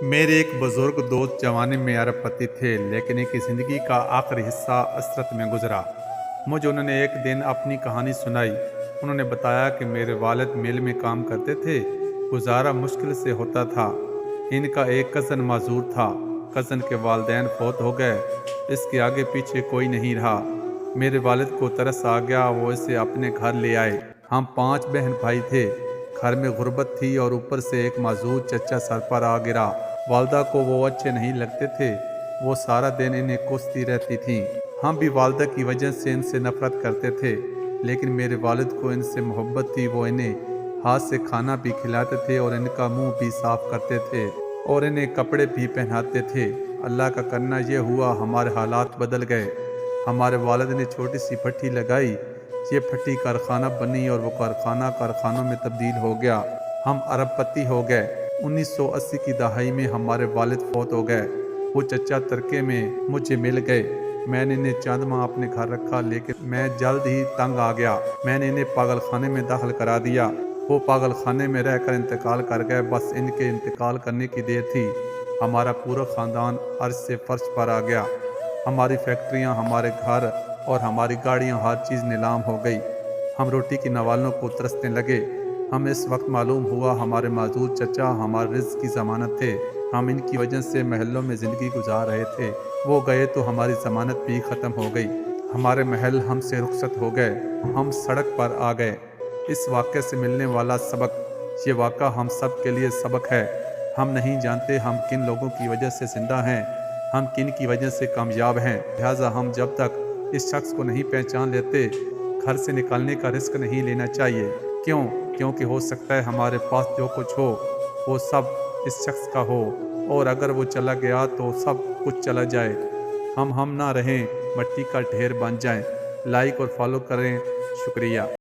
میرے ایک بزرگ دوست جوانی میں ارب پتی تھے، لیکن ان کی زندگی کا آخری حصہ عسرت میں گزرا۔ مجھے انہوں نے ایک دن اپنی کہانی سنائی۔ انہوں نے بتایا کہ میرے والد مل میں کام کرتے تھے، گزارا مشکل سے ہوتا تھا۔ ان کا ایک کزن معذور تھا، کزن کے والدین فوت ہو گئے، اس کے آگے پیچھے کوئی نہیں رہا۔ میرے والد کو ترس آ گیا، وہ اسے اپنے گھر لے آئے۔ ہم 5 بہن بھائی تھے، گھر میں غربت تھی اور اوپر سے ایک معذور چچا سر پر آ گرا۔ والدہ کو وہ اچھے نہیں لگتے تھے، وہ سارا دن انہیں کوستی رہتی تھیں۔ ہم بھی والدہ کی وجہ سے ان سے نفرت کرتے تھے، لیکن میرے والد کو ان سے محبت تھی۔ وہ انہیں ہاتھ سے کھانا بھی کھلاتے تھے اور ان کا منہ بھی صاف کرتے تھے اور انہیں کپڑے بھی پہناتے تھے۔ اللہ کا کرنا یہ ہوا، ہمارے حالات بدل گئے۔ ہمارے والد نے چھوٹی سی بھٹی لگائی، یہ بھٹی کارخانہ بنی اور وہ کارخانہ کارخانوں میں تبدیل ہو گیا۔ ہم ارب پتی ہو گئے۔ 1980 کی دہائی میں ہمارے والد فوت ہو گئے۔ وہ چچا ترکے میں مجھے مل گئے۔ میں نے انہیں چند ماہ اپنے گھر رکھا، لیکن میں جلد ہی تنگ آ گیا۔ میں نے انہیں پاگل خانے میں داخل کرا دیا۔ وہ پاگل خانے میں رہ کر انتقال کر گئے۔ بس ان کے انتقال کرنے کی دیر تھی، ہمارا پورا خاندان عرش سے فرش پر آ گیا۔ ہماری فیکٹریاں، ہمارے گھر اور ہماری گاڑیاں، ہر چیز نیلام ہو گئی۔ ہم روٹی کی نوالوں کو ترسنے لگے۔ ہم اس وقت معلوم ہوا ہمارے معذور چچا ہمارے رزق کی ضمانت تھے۔ ہم ان کی وجہ سے محلوں میں زندگی گزار رہے تھے، وہ گئے تو ہماری ضمانت بھی ختم ہو گئی۔ ہمارے محل ہم سے رخصت ہو گئے، ہم سڑک پر آ گئے۔ اس واقعے سے ملنے والا سبق، یہ واقعہ ہم سب کے لیے سبق ہے۔ ہم نہیں جانتے ہم کن لوگوں کی وجہ سے زندہ ہیں، ہم کن کی وجہ سے کامیاب ہیں۔ لہٰذا ہم جب تک اس شخص کو نہیں پہچان لیتے، گھر سے نکالنے کا رسک نہیں لینا چاہیے۔ کیونکہ ہو سکتا ہے ہمارے پاس جو کچھ ہو وہ سب اس شخص کا ہو، اور اگر وہ چلا گیا تو سب کچھ چلا جائے۔ ہم نہ رہیں، مٹی کا ڈھیر بن جائیں۔ لائک اور فالو کریں۔ شکریہ۔